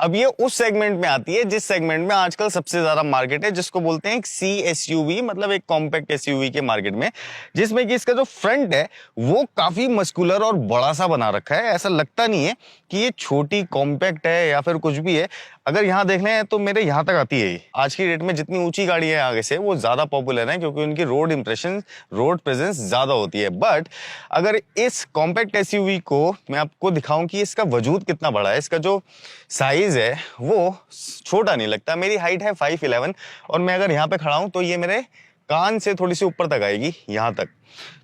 अब ये उस सेगमेंट में आती है जिस सेगमेंट में आजकल सबसे ज्यादा मार्केट है, जिसको बोलते हैं एक CSUV, मतलब एक कॉम्पैक्ट SUV के मार्केट में, जिसमें कि इसका जो फ्रंट है वो काफी मस्कुलर और बड़ा सा बना रखा है। ऐसा लगता नहीं है कि ये छोटी कॉम्पैक्ट है या फिर कुछ भी है। अगर यहाँ देख लें तो मेरे यहाँ तक आती है। आज की डेट में जितनी ऊंची गाड़ी है आगे से, वो ज्यादा पॉपुलर है क्योंकि उनकी रोड इंप्रेशन, रोड प्रेजेंस ज्यादा होती है। बट अगर इस कॉम्पैक्ट SUV को मैं आपको दिखाऊं कि इसका वजूद कितना बड़ा है, इसका जो साइज है वो छोटा नहीं लगता। मेरी हाइट है 5'11" और मैं अगर यहाँ पे खड़ा हूं तो ये मेरे कान से थोड़ी सी ऊपर तक आएगी, यहाँ तक।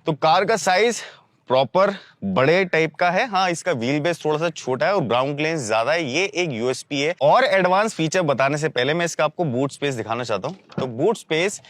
तो कार का साइज प्रॉपर बड़े टाइप का है। हाँ, इसका व्हील बेस थोड़ा सा छोटा है और ग्राउंड क्लियरेंस ज्यादा है, ये एक USP है। और एडवांस फीचर बताने से पहले मैं इसका आपको बूट स्पेस दिखाना चाहता हूँ। तो बूट स्पेस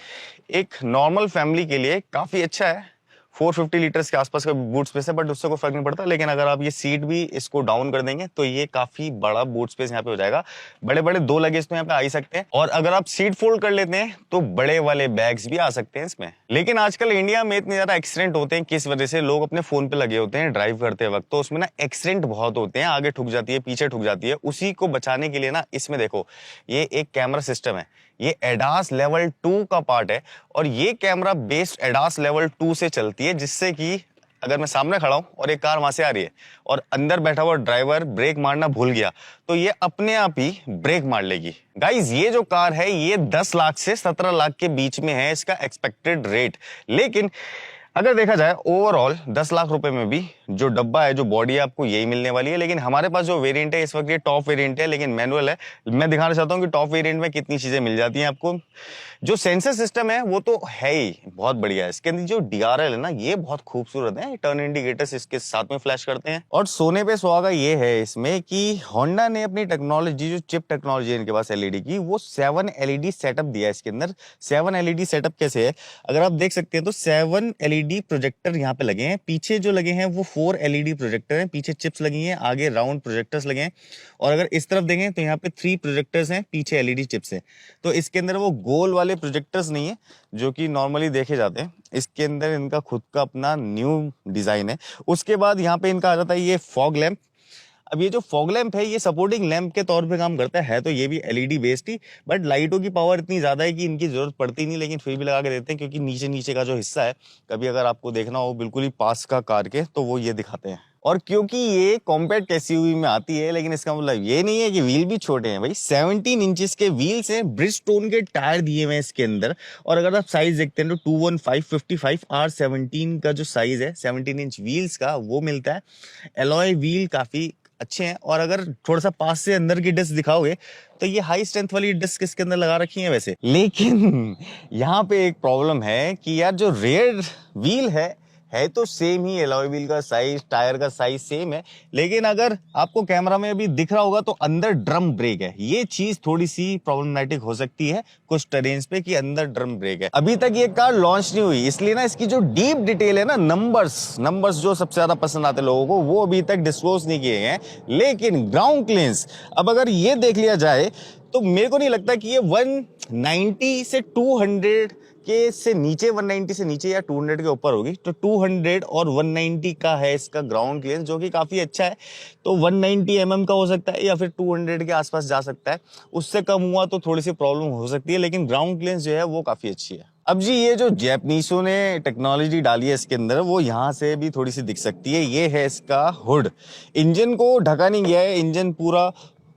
एक नॉर्मल फैमिली के लिए काफी अच्छा है। 450 लीटर्स के आसपास का बूट स्पेस है, बट उससे कोई फर्क नहीं पड़ता। लेकिन अगर आप ये सीट भी इसको डाउन कर देंगे तो ये काफी बड़ा बूट स्पेस यहाँ पे हो जाएगा। बड़े बड़े 2 लगेज तो यहाँ पे आ ही सकते हैं, और अगर आप सीट फोल्ड कर लेते हैं तो बड़े वाले बैग्स भी आ सकते हैं इसमें। लेकिन आजकल इंडिया में इतने ज्यादा एक्सीडेंट होते हैं, किस वजह से? लोग अपने फोन पे लगे होते हैं ड्राइव करते वक्त, तो उसमें ना एक्सीडेंट बहुत होते हैं। आगे ठुक जाती है, पीछे ठुक जाती है। उसी को बचाने के लिए ना इसमें देखो, ये एक कैमरा सिस्टम है। ये एडास लेवल 2 का पार्ट है, और ये कैमरा बेस्ड एडास लेवल 2 से चलती है, जिससे कि अगर मैं सामने खड़ा हूं और एक कार वहां से आ रही है और अंदर बैठा हुआ ड्राइवर ब्रेक मारना भूल गया, तो ये अपने आप ही ब्रेक मार लेगी। गाइस, ये जो कार है ये 10 लाख से 17 लाख के बीच में है इसका एक्सपेक्टेड रेट। लेकिन अगर देखा जाए ओवरऑल 10 लाख रुपए में भी जो डब्बा है, जो बॉडी है, आपको यही मिलने वाली है। लेकिन हमारे पास जो वेरिएंट है इस वक्त, ये टॉप वेरिएंट है, लेकिन मैनुअल है। मैं दिखाना चाहता हूँ कि टॉप वेरिएंट में कितनी चीजें मिल जाती हैं आपको। जो सेंसर सिस्टम है वो तो है ही बहुत बढ़िया है। इसके अंदर जो DRL है ना, ये बहुत खूबसूरत है। टर्न इंडिकेटर्स इसके साथ में फ्लैश करते हैं। और सोने पे सुहागा ये है इसमें कि होंडा ने अपनी टेक्नोलॉजी, जो चिप टेक्नोलॉजी है इनके पास LED की, वो 7 LED सेटअप दिया है इसके अंदर। 7 LED सेटअप कैसे है, अगर आप देख सकते हैं तो 7 LED प्रोजेक्टर यहाँ पे लगे हैं। पीछे जो लगे हैं वो 4 LED प्रोजेक्टर हैं। पीछे चिप्स लगी हैं, आगे राउंड प्रोजेक्टर्स लगे हैं। और अगर इस तरफ देखें तो यहाँ पे 3 प्रोजेक्टर्स हैं, पीछे LED चिप्स हैं। तो इसके अंदर वो गोल वाले प्रोजेक्टर्स नहीं है जो कि नॉर्मली देखे जाते हैं। इसके अंदर इनका खुद का अपना न्यू डिजाइन है। उसके बाद यहाँ पे इनका आ जाता है ये फॉग लैंप। अब ये जो फॉग लैंप है ये सपोर्टिंग लैंप के तौर पे काम करता है तो ये भी LED बेस्ड ही, बट लाइटों की पावर इतनी ज्यादा है कि इनकी जरूरत पड़ती नहीं, लेकिन फिर भी लगा के देते हैं क्योंकि नीचे नीचे का जो हिस्सा है, कभी अगर आपको देखना हो बिल्कुल ही पास का कार के, तो वो ये दिखाते हैं। और क्योंकि ये कॉम्पैक्ट SUV में आती है, लेकिन इसका मतलब ये नहीं है कि व्हील भी छोटे हैं भाई। 17 इंचेस के व्हील्स हैं, ब्रिजस्टोन के टायर दिए हुए हैं इसके अंदर। और अगर आप साइज देखते हैं तो 215/55 R17 का जो साइज है, 17 इंच व्हील्स का, वो मिलता है। एलॉय व्हील काफी अच्छे हैं। और अगर थोड़ा सा पास से अंदर की डिस्क दिखाओगे तो ये हाई स्ट्रेंथ वाली डिस्क इसके अंदर लगा रखी है वैसे। लेकिन यहाँ पे एक प्रॉब्लम है कि यार जो रेयर व्हील है तो सेम ही, एलॉय व्हील का साइज, टायर का साइज सेम है, लेकिन अगर आपको कैमरा में अभी दिख रहा होगा तो अंदर ड्रम ब्रेक है। ये चीज थोड़ी सी प्रॉब्लमेटिक हो सकती है कुछ टेरेन्स पे कि अंदर ड्रम ब्रेक है। अभी तक ये कार लॉन्च नहीं हुई, इसलिए ना इसकी जो डीप डिटेल है ना, नंबर्स जो सबसे ज्यादा पसंद आते लोगों को, वो अभी तक डिस्क्लोज नहीं किए गए। लेकिन ग्राउंड क्लियरेंस अब अगर ये देख लिया जाए तो मेरे को नहीं लगता कि ये 190 से 200 के से नीचे, 190 से नीचे या 200 के ऊपर होगी। तो 200 और 190 का है इसका ग्राउंड क्लियरेंस, जो कि काफी अच्छा है। तो 190 mm का हो सकता है या फिर 200 के आसपास जा सकता है। उससे कम हुआ तो थोड़ी सी प्रॉब्लम हो सकती है, लेकिन ग्राउंड क्लियरेंस जो है वो काफी अच्छी है। अब जी, ये जो जैपनीसों ने टेक्नोलॉजी डाली है इसके अंदर, वो यहाँ से भी थोड़ी सी दिख सकती है। ये है इसका हुड। इंजन को ढका नहीं गया है, इंजन पूरा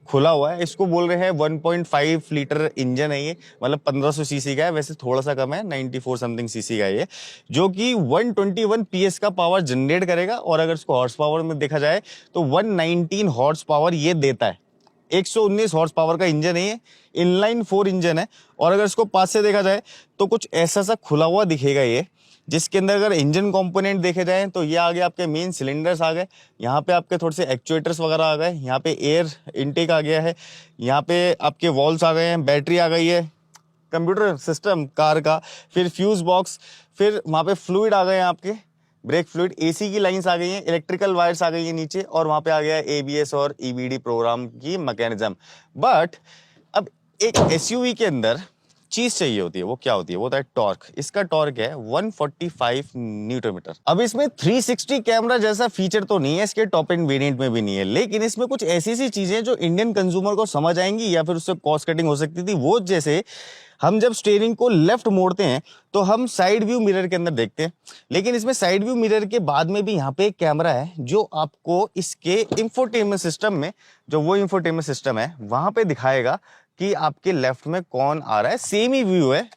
खुला हुआ है। इसको बोल रहे हैं 1.5 लीटर इंजन है ये, मतलब 1500 सीसी का है। वैसे थोड़ा सा कम है, 94 समथिंग सीसी का है ये, जो कि 121 PS का पावर जनरेट करेगा। और अगर इसको हॉर्स पावर में देखा जाए तो 119 हॉर्स पावर ये देता है। 119 हॉर्स पावर का इंजन है ये, इनलाइन 4 इंजन है। और अगर इसको पास से देखा जाए तो कुछ ऐसा सा खुला हुआ दिखेगा ये, जिसके अंदर अगर इंजन कंपोनेंट देखे जाए तो ये आगे आपके मेन सिलेंडर्स आ गए, यहाँ पे आपके थोड़े से एक्चुएटर्स वगैरह आ गए, यहाँ पे एयर इनटेक आ गया है, यहाँ पे आपके वॉल्स आ गए हैं, बैटरी आ गई है, कंप्यूटर सिस्टम कार का, फिर फ्यूज बॉक्स, फिर वहाँ पे फ्लूइड आ गए हैं आपके, ब्रेक फ्लूइड, AC की लाइंस आ गई हैं, इलेक्ट्रिकल वायर्स आ गई हैं नीचे, और वहाँ पे आ गया है ABS और EBD प्रोग्राम की मैकेनिज्म। बट अब एक SUV के अंदर चीज चाहिए होती है, वो क्या होती है, वो होता है टॉर्क। इसका टॉर्क है 145 न्यूटन मीटर। अब इसमें 360 कैमरा जैसा फीचर तो नहीं है, इसके टॉप एंड वेरिएंट में भी नहीं है, लेकिन इसमें कुछ ऐसी सी चीजें जो इंडियन कंज्यूमर को समझ आएंगी या फिर उससे कॉस्ट कटिंग हो सकती थी। वो जैसे हम जब स्टीयरिंग को लेफ्ट मोड़ते हैं तो हम साइड व्यू मिरर के अंदर देखते हैं, लेकिन इसमें साइड व्यू मिरर के बाद में भी यहाँ पे एक कैमरा है जो आपको इसके इंफोटेनमेंट सिस्टम में, जो वो इंफोटेनमेंट सिस्टम है वहां पे दिखाएगा कि आपके लेफ्ट में कौन आ रहा है। सेम ही व्यू है,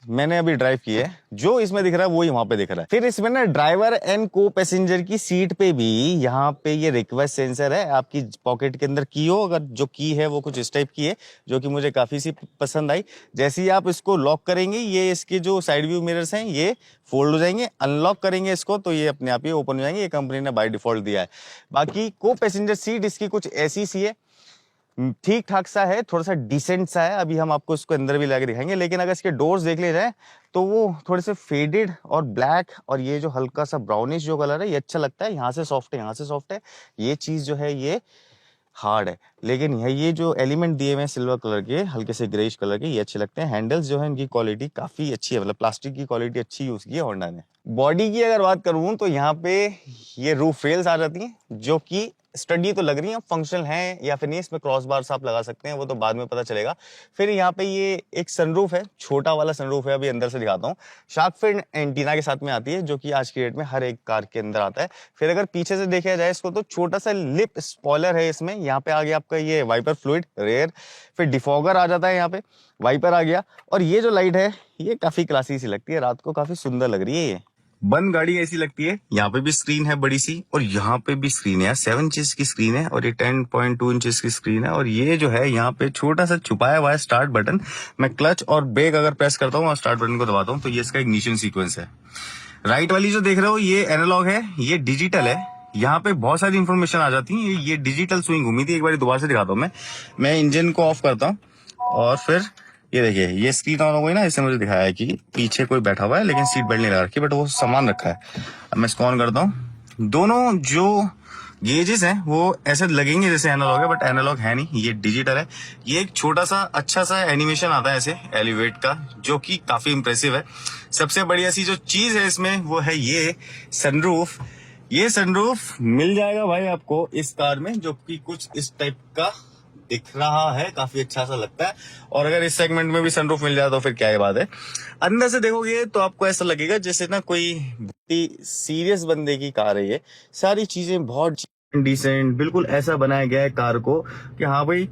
मैंने अभी ड्राइव की है, जो इसमें दिख रहा है वही वहां पे दिख रहा है। फिर इसमें ना ड्राइवर एंड को पैसेंजर की सीट पे भी यहाँ पे ये रिक्वेस्ट सेंसर है। आपकी पॉकेट के अंदर की हो, अगर जो की है वो कुछ इस टाइप की है, जो कि मुझे काफी सी पसंद आई। जैसे ही आप इसको लॉक करेंगे, ये इसके जो साइड व्यू मिरर्स हैं ये फोल्ड हो जाएंगे। अनलॉक करेंगे इसको तो ये अपने आप ही ओपन हो जाएंगे। ये कंपनी ने बाय डिफॉल्ट दिया है। बाकी को पैसेंजर सीट इसकी कुछ ऐसी सी है, ठीक ठाक सा है, थोड़ा सा डिसेंट सा है। अभी हम आपको इसको अंदर भी लाके दिखाएंगे, लेकिन अगर इसके डोर्स देख ले जाए तो वो थोड़े से फेडेड और ब्लैक, और ये जो हल्का सा ब्राउनिश जो कलर है ये अच्छा लगता है। यहाँ से सॉफ्ट है, यहाँ से सॉफ्ट है। ये चीज जो है ये हार्ड है, लेकिन ये जो एलिमेंट दिए हुए हैं सिल्वर कलर के, हल्के से ग्रेइश कलर के, ये अच्छे लगते हैं। हैंडल्स जो है इनकी क्वालिटी काफी अच्छी है, मतलब प्लास्टिक की क्वालिटी अच्छी यूज की है होंडा ने। बॉडी की अगर बात करूं तो यहाँ पे ये रूफ रेल्स आ जाती हैं, जो कि स्टडी तो लग रही है, फंक्शनल है या फिर नहीं, इसमें क्रॉस बार्स आप लगा सकते हैं, वो तो बाद में पता चलेगा। फिर यहाँ पे ये एक सनरूफ है, छोटा वाला सनरूफ है, अभी अंदर से दिखाता हूँ। शार्क फिन एंटीना के साथ में आती है, जो कि आज की डेट में हर एक कार के अंदर आता है। फिर अगर पीछे से देखा जाए इसको तो छोटा सा लिप स्पॉइलर है इसमें। यहाँ पे आ गया आपका ये वाइपर फ्लूइड रेयर, फिर डिफॉगर आ जाता है, यहाँ पे वाइपर आ गया। और ये जो लाइट है ये काफी क्लासी सी लगती है, रात को काफी सुंदर लग रही है। ये बंद गाड़ी ऐसी लगती है। यहाँ पे भी स्क्रीन है बड़ी सी, और यहाँ पे भी स्क्रीन है, 7 इंचेस की स्क्रीन है, और ये 10.2 इंचेस की स्क्रीन है। और ये जो है यहाँ पे छोटा सा छुपाया हुआ है स्टार्ट बटन। मैं क्लच और ब्रेक अगर प्रेस करता हूँ और स्टार्ट बटन को दबाता हूँ तो ये इसका इग्निशन सीक्वेंस है। राइट वाली जो देख रहे हो ये एनालॉग है, ये डिजिटल है। यहाँ पे बहुत सारी इंफॉर्मेशन आ जाती है। ये डिजिटल स्विंग घूमी थी, एक बार दोबारा से दिखाता हूँ। मैं इंजन को ऑफ करता हूँ और फिर ये देखिए ये स्क्रीन ऑन हो गई ना। इससे मुझे दिखाया है कि पीछे कोई बैठा हुआ है, लेकिन सीट बेल्ट नहीं लगा रखी, बट वो सामान रखा है। अब मैं इसको ऑन करता हूँ। दोनों जो गेजेस हैं वो ऐसे लगेंगे जैसे एनालॉग है, बट एनालॉग है नहीं, ये डिजिटल है। ये एक छोटा सा अच्छा सा एनिमेशन आता है ऐसे एलिवेट का, जो कि काफी इंप्रेसिव है। सबसे बढ़िया सी जो चीज है इसमें वो है ये सनरूफ। ये सनरूफ मिल जाएगा भाई आपको इस कार में, जो कि कुछ इस टाइप का दिख रहा है, काफी अच्छा सा लगता है। और अगर इस सेगमेंट में भी सनरूफ मिल जाए तो फिर क्या ही बात है। अंदर से देखोगे तो आपको ऐसा लगेगा जैसे ना कोई सीरियस बंदे की कार है। ये सारी चीजें बहुत डिसेंट, बिल्कुल ऐसा बनाया गया है कार को कि हाँ भाई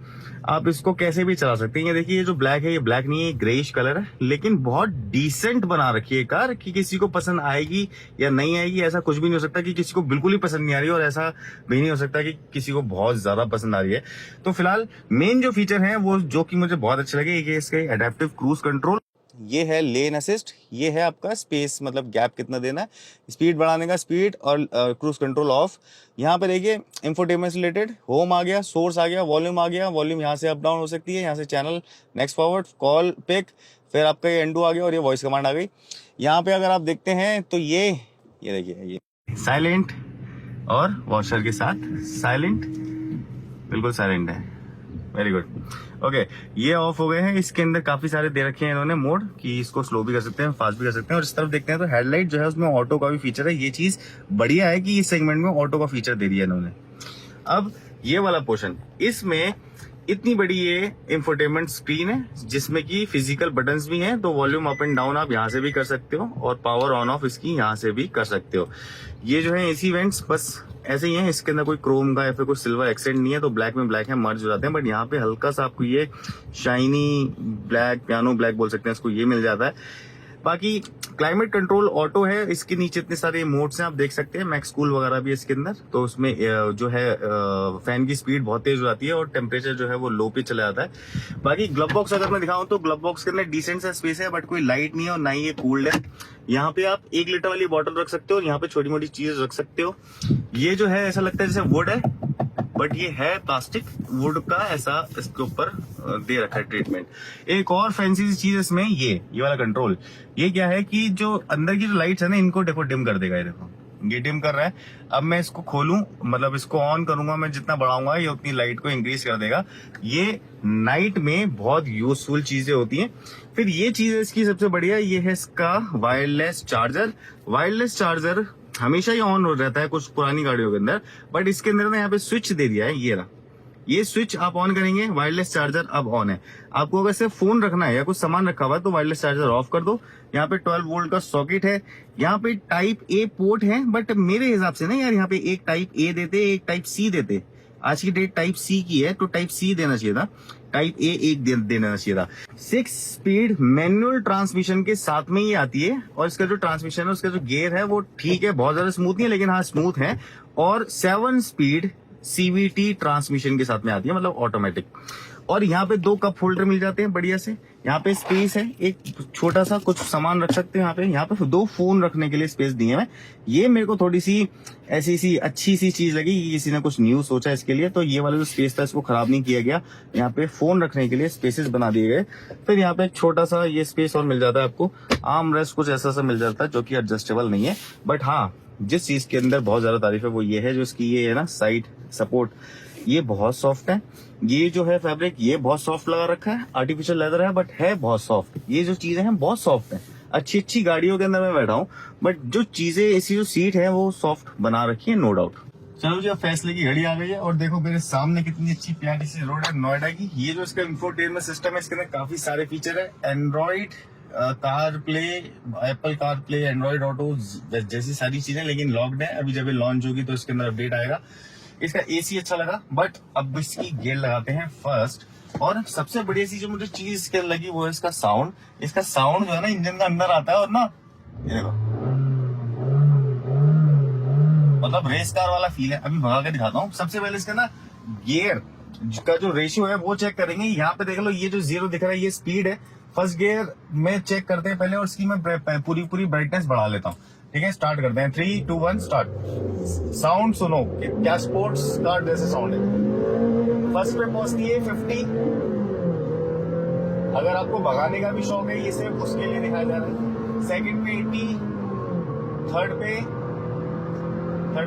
आप इसको कैसे भी चला सकते हैं। ये देखिए ये जो ब्लैक है, ये ब्लैक नहीं है, ग्रेइश कलर है, लेकिन बहुत डिसेंट बना रखी है कार कि किसी को पसंद आएगी या नहीं आएगी ऐसा कुछ भी नहीं हो सकता कि किसी को बिल्कुल ही पसंद नहीं आ रही है, और ऐसा भी नहीं हो सकता कि किसी को बहुत ज्यादा पसंद आ रही है। तो फिलहाल मेन जो फीचर है वो जो कि मुझे बहुत अच्छे लगे, ये इसके एडेप्टिव क्रूज कंट्रोल, ये है लेन असिस्ट, ये है आपका स्पेस, मतलब गैप कितना देना है, स्पीड बढ़ाने का स्पीड, और क्रूज कंट्रोल ऑफ। यहाँ पे देखिए इंफोटेनमेंट रिलेटेड होम आ गया, सोर्स आ गया, वॉल्यूम आ गया। वॉल्यूम यहाँ से अप डाउन हो सकती है, यहाँ से channel next forward, call pick, फिर आपका ये एंडू आ गया, और ये वॉइस कमांड आ गई। यहाँ पे अगर आप देखते हैं तो ये देखिए ये साइलेंट, और वॉशर के साथ साइलेंट, बिल्कुल साइलेंट है। Very good. ओके, ये ऑफ हो गए हैं। इसके अंदर काफी सारे दे रखे हैं इन्होंने मोड, कि इसको स्लो भी कर सकते हैं, फास्ट भी कर सकते हैं। और इस तरफ देखते हैं तो हेडलाइट जो है उसमें ऑटो का भी फीचर है। ये चीज बढ़िया है कि इस सेगमेंट में ऑटो का फीचर दे दिया इन्होंने। अब ये वाला पोर्शन, इसमें इतनी बड़ी ये इंफोटेनमेंट स्क्रीन है जिसमें कि फिजिकल बटन्स भी हैं, तो वॉल्यूम अप एंड डाउन आप यहाँ से भी कर सकते हो, और पावर ऑन ऑफ इसकी यहाँ से भी कर सकते हो। ये जो है एसी वेंट्स बस ऐसे ही है, इसके अंदर कोई क्रोम का या फिर कोई सिल्वर एक्सेंट नहीं है, तो ब्लैक में ब्लैक है, मर्ज हो जाते हैं। बट यहाँ पे हल्का सा आपको ये शाइनी ब्लैक, पियानो ब्लैक बोल सकते हैं इसको, ये मिल जाता है। बाकी क्लाइमेट कंट्रोल ऑटो है, इसके नीचे इतने सारे मोड्स हैं आप देख सकते हैं, मैक्स कूल वगैरह भी इसके अंदर। तो उसमें जो है फैन की स्पीड बहुत तेज हो जाती है, और टेम्परेचर जो है वो लो पे चला जाता है। बाकी ग्लव बॉक्स अगर मैं दिखाऊं तो ग्लव बॉक्स के अंदर डिसेंट सा स्पेस है, बट कोई लाइट नहीं है और ना ही ये कूल्ड है। यहाँ पे आप 1 लीटर वाली बॉटल रख सकते हो, और यहाँ पे छोटी मोटी चीज रख सकते हो। ये जो है ऐसा लगता है जैसे वुड है, बट ये है प्लास्टिक, वुड का ऐसा इसके ऊपर दे रखा है ट्रीटमेंट। एक और फैंसी चीज इसमें ये वाला कंट्रोल, ये क्या है कि जो अंदर की जो लाइट्स है ना, इनको देखो डिम कर देगा। ये देखो ये डिम कर रहा है। अब मैं इसको खोलूं, मतलब इसको ऑन करूंगा, मैं जितना बढ़ाऊंगा ये उतनी लाइट को इंक्रीज कर देगा। ये नाइट में बहुत यूजफुल चीजें होती हैं। फिर ये चीज इसकी सबसे बढ़िया ये है इसका वायरलेस चार्जर। वायरलेस चार्जर हमेशा ही ऑन हो रहता है कुछ पुरानी गाड़ियों के अंदर, बट इसके अंदर ना यहाँ पे स्विच दे दिया है, ये रहा। ये स्विच आप ऑन करेंगे, वायरलेस चार्जर अब ऑन है। आपको अगर सिर्फ फोन रखना है या कुछ सामान रखा हुआ है तो वायरलेस चार्जर ऑफ कर दो। यहाँ पे 12 वोल्ट का सॉकेट है, यहाँ पे टाइप ए पोर्ट है, बट मेरे हिसाब से ना यार यहाँ पे एक टाइप ए देते, एक टाइप सी देते। आज की डेट टाइप सी की है तो टाइप सी देना चाहिए था, टाइप ए एक देना चाहिए था। 6 स्पीड मैनुअल ट्रांसमिशन के साथ में ही आती है, और इसका जो ट्रांसमिशन है, उसका जो गियर है वो ठीक है, बहुत ज्यादा स्मूथ नहीं है लेकिन हाँ स्मूथ है। और 7 स्पीड सीवीटी ट्रांसमिशन के साथ में आती है, मतलब ऑटोमेटिक। और यहाँ पे 2 कप होल्डर मिल जाते हैं बढ़िया से। यहाँ पे स्पेस है, एक छोटा सा कुछ सामान रख सकते हैं। यहाँ पे 2 फोन रखने के लिए स्पेस दिए हैं। ये मेरे को थोड़ी सी ऐसी सी अच्छी सी चीज लगी कि किसी ने कुछ न्यू सोचा इसके लिए, तो ये वाला जो स्पेस था इसको खराब नहीं किया गया। यहाँ पे फोन रखने के लिए स्पेसेस बना दिए गए। फिर यहाँ पे एक छोटा सा ये स्पेस और मिल जाता है आपको, आर्म रेस्ट कुछ ऐसा सा मिल जाता है जो कि एडजस्टेबल नहीं है। बट हाँ, जिस चीज के अंदर बहुत ज्यादा तारीफ है वो ये है जो इसकी ये है ना साइड सपोर्ट, ये बहुत सॉफ्ट है। ये जो है फैब्रिक ये बहुत सॉफ्ट लगा रखा है, आर्टिफिशियल लेदर है बट है बहुत सॉफ्ट। ये जो चीजें हैं बहुत सॉफ्ट है। अच्छी गाड़ियों के अंदर मैं बैठा हूँ, बट जो चीजें ऐसी जो सीट है वो सॉफ्ट बना रखी है, नो डाउट। चलो जी, अब फैसले की घड़ी आ गई है और देखो मेरे सामने कितनी अच्छी प्यारी सी रोड है नोएडा की। ये जो इसका इंफोटेनमेंट सिस्टम है, इसके अंदर काफी सारे फीचर है। Android car play, Apple car play, Android auto जैसी सारी चीजें, लेकिन लॉक्ड है। अभी जब ये लॉन्च होगी तो इसके अंदर अपडेट आएगा। इसका एसी अच्छा लगा, बट अब इसकी गियर लगाते हैं फर्स्ट। और सबसे बढ़िया चीज जो मुझे चीज इसके लगी वो है इसका साउंड। इसका साउंड जो है ना इंजन का अंदर आता है, और ना ये देखो मतलब रेस कार वाला फील है। अभी भगा के दिखाता हूँ। सबसे पहले इसका ना गियर का जो रेशियो है वो चेक करेंगे। यहाँ पे देख लो, ये जो 0 दिख रहा है ये स्पीड है। फर्स्ट गियर में चेक करते हैं पहले, और इसकी मैं पूरी ब्राइटनेस बढ़ा लेता हूँ। ठीक है, स्टार्ट करते हैं। 3, 2, 1 स्टार्ट। साउंड सुनो कि क्या स्पोर्ट्स कार जैसे साउंड है। फर्स्ट पे पहुंचती है 50। अगर आपको भगाने का भी शौक है, ये सिर्फ उसके लिए दिखाया जा रहा है। सेकंड पे 80, थर्ड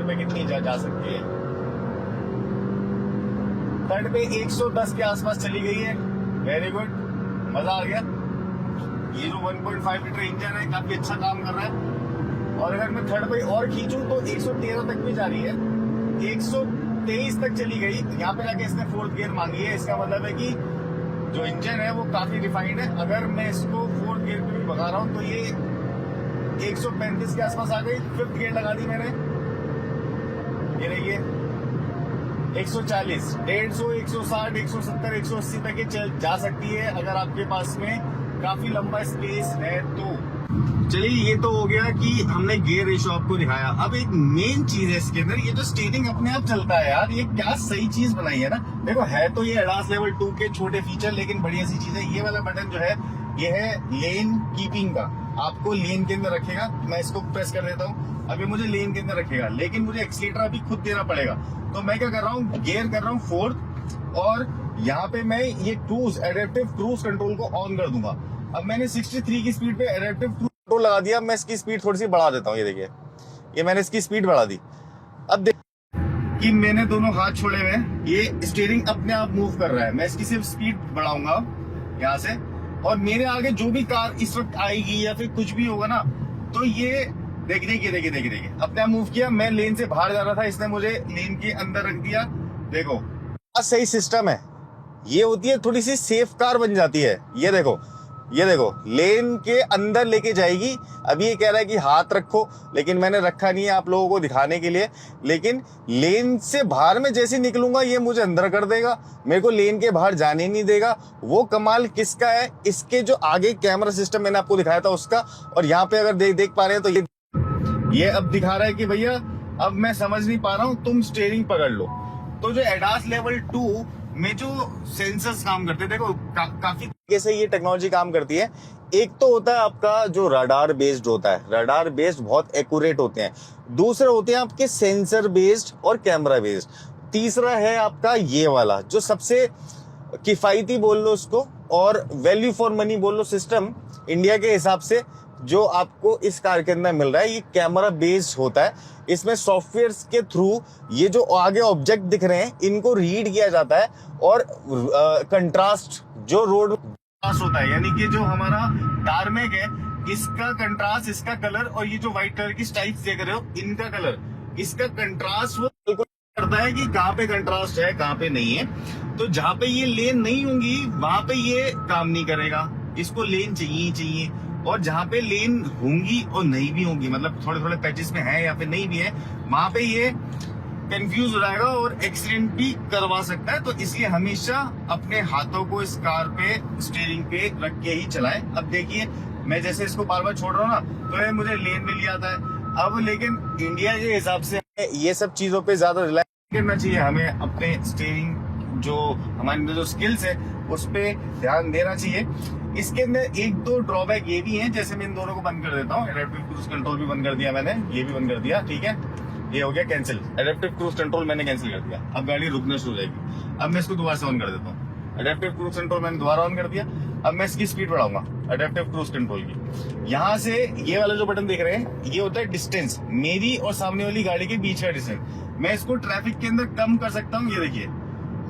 पे कितनी जा सकती है? थर्ड पे 110 के आसपास चली गई है। वेरी गुड, मजा आ गया। ये जो 1.5 लीटर इंजन है काफी अच्छा काम कर रहा है। और अगर मैं थर्ड पे और खींचूं तो 113 तक भी जा रही है, 123 तक चली गई। यहाँ पे जाके इसने 4th गियर मांगी है। इसका मतलब है कि जो इंजन है वो काफी रिफाइंड है। अगर मैं इसको 4th गियर पे भी भगा रहा हूँ तो ये 135 के आसपास आ गई। 5th गियर लगा दी मैंने, ये रहिए 140, 150, 160, 170, 180 तक ये जा सकती है अगर आपके पास में काफी लंबा स्पेस है तो। चलिए, ये तो हो गया कि हमने गियर रेशियो आपको दिखाया। अब एक मेन चीज है इसके अंदर, ये जो स्टीयरिंग अपने आप चलता है यार, ये क्या सही चीज बनाई है ना। देखो है तो ये एडास लेवल 2 के छोटे फीचर, लेकिन बढ़िया सी चीज है। ये वाला बटन जो है ये है लेन कीपिंग का, आपको लेन के अंदर रखेगा। मैं इसको प्रेस कर देता हूँ, अभी मुझे लेन के अंदर रखेगा, लेकिन मुझे एक्सीलेटर अभी खुद देना पड़ेगा। तो मैं क्या कर रहा हूँ, गियर कर रहा हूँ 4th, और यहाँ पे मैं ये क्रूज एडेप्टिव क्रूज कंट्रोल को ऑन कर दूंगा। अब मैंने 63 की स्पीड पे एडेप्टिव क्रूज कंट्रोल लगा दिया। मैं इसकी स्पीड थोड़ी सी बढ़ा देता हूँ। ये देखिए, ये मैंने इसकी स्पीड बढ़ा दी। अब देखिए कि मैंने दोनों हाथ छोड़े हुए हैं, ये स्टीयरिंग अपने आप मूव कर रहा है। मैं इसकी सिर्फ स्पीड बढ़ाऊंगा यहाँ से, और मेरे आगे जो भी कार इस वक्त आएगी या फिर कुछ भी होगा ना, तो ये देखिए अपने आप मूव किया। मैं लेन से बाहर जा रहा था, इसने मुझे लेन के अंदर रख दिया। देखो सही सिस्टम है। ये होती है थोड़ी सी सेफ कार बन जाती है। ये देखो लेन के अंदर लेके जाएगी। अभी ये कह रहा है कि हाथ रखो, लेकिन मैंने रखा नहीं है आप लोगों को दिखाने के लिए। लेकिन लेन से बाहर में जैसे निकलूंगा ये मुझे अंदर कर देगा, मेरे को लेन के बाहर जाने नहीं देगा। वो कमाल किसका है, इसके जो आगे कैमरा सिस्टम मैंने आपको दिखाया था उसका। और यहाँ पे अगर देख पा रहे हैं तो ये अब दिखा रहा है कि भैया अब मैं समझ नहीं पा रहा हूँ, तुम स्टीयरिंग पकड़ लो। तो जो एडास लेवल 2 में जो सेंसर्स काम करते हैं, देखो काफी तरीके से ये टेक्नोलॉजी काम करती है। एक तो होता है आपका जो रडार बेस्ड होता है, रडार बेस्ड बहुत एक्यूरेट होते हैं। दूसरे होते हैं आपके सेंसर बेस्ड और कैमरा बेस्ड। तीसरा है आपका ये वाला जो सबसे किफायती बोल लो उसको, और वैल्यू फॉर मनी बोल लो सिस्टम इंडिया के हिसाब से, जो आपको इस कार के अंदर मिल रहा है ये कैमरा बेस्ड होता है। इसमें सॉफ्टवेयर के थ्रू ये जो आगे ऑब्जेक्ट दिख रहे हैं इनको रीड किया जाता है और कंट्रास्ट जो रोड होता है, यानी कि जो हमारा टारमेक है इसका कंट्रास्ट, इसका कलर और ये जो व्हाइट कलर की स्ट्राइप्स देख रहे हो इनका कलर, इसका कंट्रास्ट वो बिल्कुल करता है कि कहाँ पे कंट्रास्ट है कहाँ पे नहीं है। तो जहां पे ये लेन नहीं होंगी वहां पे ये काम नहीं करेगा, इसको लेन चाहिए ही चाहिए। और जहां पे लेन होंगी और नहीं भी होंगी, मतलब थोड़े थोड़े पैचेस में है या फिर नहीं भी है, वहां पे ये कंफ्यूज हो जाएगा और एक्सीडेंट भी करवा सकता है। तो इसलिए हमेशा अपने हाथों को इस कार पे स्टीयरिंग पे रख के ही चलाएं। अब देखिए मैं जैसे इसको बार बार छोड़ रहा हूँ ना तो ये मुझे लेन में ले आता है। अब लेकिन इंडिया के हिसाब से ये सब चीजों पे ज्यादा रिलाय करना चाहिए, हमें अपने स्टीयरिंग जो हमारे अंदर जो स्किल्स है उस पे ध्यान देना चाहिए। इसके अंदर एक दो ड्रॉबैक ये भी हैं, जैसे मैं इन दोनों को बंद कर देता हूँ। एडेप्टिव क्रूज कंट्रोल भी बंद कर दिया मैंने, ये भी बंद कर दिया, ठीक है, ये हो गया कैंसिल। एडेप्टिव क्रूज कंट्रोल मैंने कैंसिल कर दिया, अब गाड़ी रुकना शुरू हो जाएगी। अब मैं इसको दोबारा से ऑन कर देता हूँ। एडेप्टिव क्रूज कंट्रोल मैंने दोबारा ऑन कर दिया। अब मैं इसकी स्पीड बढ़ाऊंगा एडेप्टिव क्रूज कंट्रोल की। यहाँ से ये वाला जो बटन देख रहे हैं ये होता है डिस्टेंस, मेरी और सामने वाली गाड़ी के बीच का डिस्टेंस। मैं इसको ट्रैफिक के अंदर कम कर सकता हूँ, ये देखिए,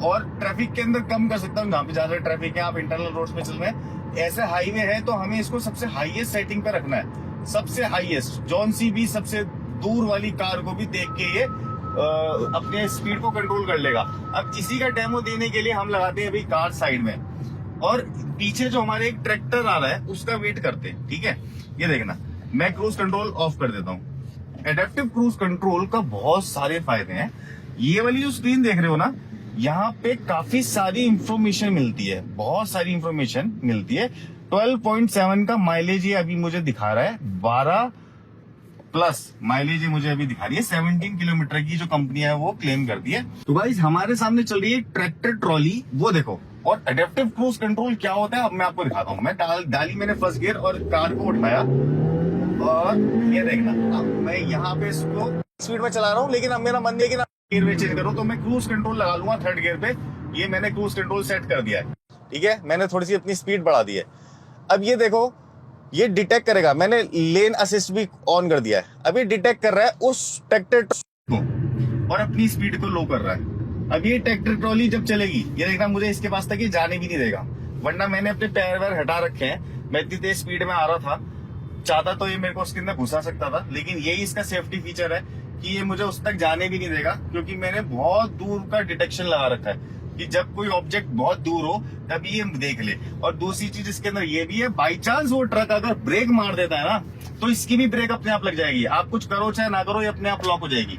और ट्रैफिक के अंदर कम कर सकता हूँ जहाँ पे ज्यादा ट्रैफिक है, आप इंटरनल रोड पे चल रहे हैं, ऐसे हाईवे है तो हमें इसको सबसे हाईएस्ट सेटिंग पे रखना है, सबसे हाईएस्ट। जॉन सी भी सबसे दूर वाली कार को भी देख के ये अपने स्पीड को कंट्रोल कर लेगा। अब इसी का डेमो देने के लिए हम लगाते हैं अभी कार साइड में और पीछे जो हमारे एक ट्रैक्टर आ रहा है उसका वेट करते हैं, ठीक है। ये देखना, मैं क्रूज कंट्रोल ऑफ कर देता हूँ। एडेप्टिव क्रूज कंट्रोल का बहुत सारे फायदे हैं। ये वाली जो स्क्रीन देख रहे हो ना, यहाँ पे काफी सारी इंफॉर्मेशन मिलती है, बहुत सारी इंफॉर्मेशन मिलती है। 12.7 का माइलेज ये अभी मुझे दिखा रहा है, 12 प्लस माइलेज मुझे अभी दिखा रही है। 17 किलोमीटर की जो कंपनी है वो क्लेम कर दी है। तो गाइस हमारे सामने चल रही है ट्रैक्टर ट्रॉली, वो देखो। और एडेप्टिव क्रूज कंट्रोल क्या होता है अब मैं आपको दिखाता हूँ। मैं डाली मैंने फर्स्ट गियर और कार को उठाया और ये देखना, अब मैं यहाँ पे इसको स्पीड में चला रहा हूँ, लेकिन अब मेरा मन नहीं है कि ना गियर में चेंज करूँ, तो मैं क्रूज कंट्रोल लगा लूंगा थर्ड गियर पे। ये मैंने क्रूज कंट्रोल सेट कर दिया है, ठीक है, मैंने थोड़ी सी अपनी स्पीड बढ़ा दी है। अब ये देखो, ये डिटेक्ट करेगा, मैंने लेन असिस्ट भी ऑन कर दिया है। अभी डिटेक्ट कर रहा है उस ट्रैक्टर को और अपनी स्पीड को लो कर रहा है। अब ये ट्रैक्टर ट्रॉली जब चलेगी, ये देखना मुझे इसके पास तक ये जाने भी नहीं देगा, वरना मैंने अपने पैर वैर हटा रखे हैं। मैं इतनी तेज स्पीड में आ रहा था, चाहता तो ये मेरे को उसके अंदर घुसा सकता था, लेकिन यही इसका सेफ्टी फीचर है कि ये मुझे उस तक जाने भी नहीं देगा, क्योंकि मैंने बहुत दूर का डिटेक्शन लगा रखा है कि जब कोई ऑब्जेक्ट बहुत दूर हो तभी ये देख ले। और दूसरी चीज इसके अंदर ये भी है, बाई चांस वो ट्रक अगर ब्रेक मार देता है ना तो इसकी भी ब्रेक अपने आप लग जाएगी। आप कुछ करो चाहे ना करो, ये अपने आप लॉक हो जाएगी।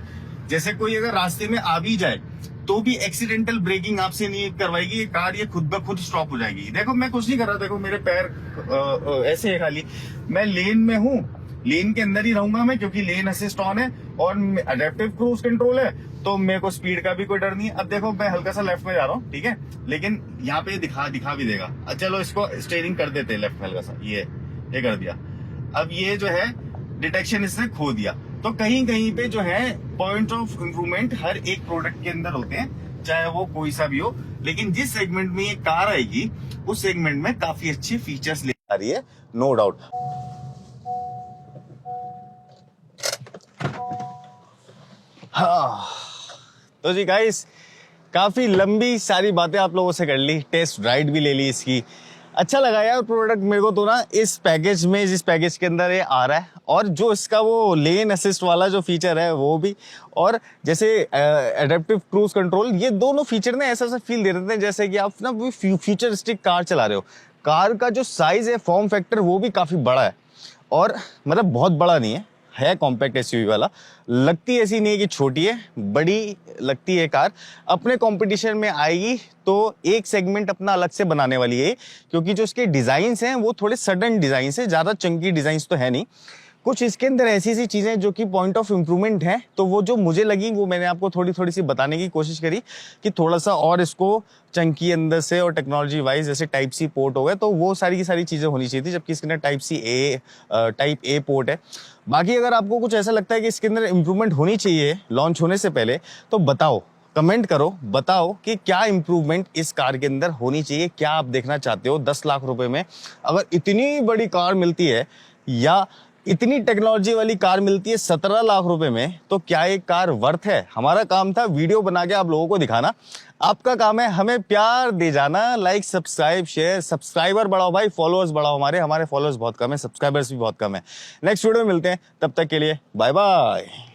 जैसे कोई अगर रास्ते में आ भी जाए तो भी एक्सीडेंटल ब्रेकिंग आपसे नहीं करवाएगी ये कार, ये खुद ब खुद स्टॉप हो जाएगी। देखो मैं कुछ नहीं कर रहा, देखो मेरे पैर ऐसे है खाली, मैं लेन में हूँ, लेन के अंदर ही रहूंगा मैं, क्योंकि लेन असिस्ट ऑन है और एडेप्टिव क्रूज कंट्रोल है, तो मेरे को स्पीड का भी कोई डर नहीं है। अब देखो मैं हल्का सा लेफ्ट में जा रहा हूँ, ठीक है, लेकिन यहाँ पे दिखा भी देगा। चलो इसको स्टीयरिंग कर देते हैं लेफ्ट में हल्का सा, ये कर दिया। अब ये जो है डिटेक्शन इसने खो दिया। तो कहीं कहीं पे जो है पॉइंट ऑफ इंप्रूवमेंट हर एक प्रोडक्ट के अंदर होते हैं, चाहे वो कोई सा भी हो, लेकिन जिस सेगमेंट में ये कार आएगी उस सेगमेंट में काफी अच्छे फीचर्स ले आ रही है, नो डाउट। हाँ तो जी गाइस, काफी लंबी सारी बातें आप लोगों से कर ली, टेस्ट राइड भी ले ली इसकी। अच्छा लगा यार प्रोडक्ट मेरे को तो ना, इस पैकेज में, जिस पैकेज के अंदर ये आ रहा है, और जो इसका वो लेन असिस्ट वाला जो फीचर है वो भी, और जैसे एडेप्टिव क्रूज कंट्रोल, ये दोनों फीचर ना ऐसा फील दे देते हैं जैसे कि आप ना वो फ्यूचरिस्टिक कार चला रहे हो। कार का जो साइज है, फॉर्म फैक्टर, वो भी काफी बड़ा है, और मतलब बहुत बड़ा नहीं है कॉम्पैक्ट एसयूवी वाला। लगती ऐसी नहीं है कि छोटी है, बड़ी लगती है कार। अपने कंपटीशन में आएगी तो एक सेगमेंट अपना अलग से बनाने वाली है, क्योंकि जो इसके डिजाइन्स हैं वो थोड़े सडन डिजाइन्स हैं, ज्यादा चंकी डिजाइन्स तो है नहीं। कुछ इसके अंदर ऐसी चीजें जो कि पॉइंट ऑफ इम्प्रूवमेंट है, तो वो जो मुझे लगी वो मैंने आपको थोड़ी सी बताने की कोशिश करी कि थोड़ा सा और इसको चंकी अंदर से, और टेक्नोलॉजी वाइज जैसे टाइप सी पोर्ट हो गए, तो वो सारी की सारी चीजें होनी चाहिए थी, जबकि इसके अंदर टाइप ए पोर्ट है। बाकी अगर आपको कुछ ऐसा लगता है कि इसके अंदर इम्प्रूवमेंट होनी चाहिए लॉन्च होने से पहले, तो बताओ, कमेंट करो, बताओ कि क्या इंप्रूवमेंट इस कार के अंदर होनी चाहिए, क्या आप देखना चाहते हो। 10 लाख रुपए में अगर इतनी बड़ी कार मिलती है, या इतनी टेक्नोलॉजी वाली कार मिलती है 17 लाख रुपए में, तो क्या ये कार वर्थ है? हमारा काम था वीडियो बना के आप लोगों को दिखाना, आपका काम है हमें प्यार दे जाना, लाइक सब्सक्राइब शेयर, सब्सक्राइबर बढ़ाओ भाई, फॉलोअर्स बढ़ाओ, हमारे फॉलोअर्स बहुत कम है, सब्सक्राइबर्स भी बहुत कम है। नेक्स्ट वीडियो में मिलते हैं, तब तक के लिए बाय बाय।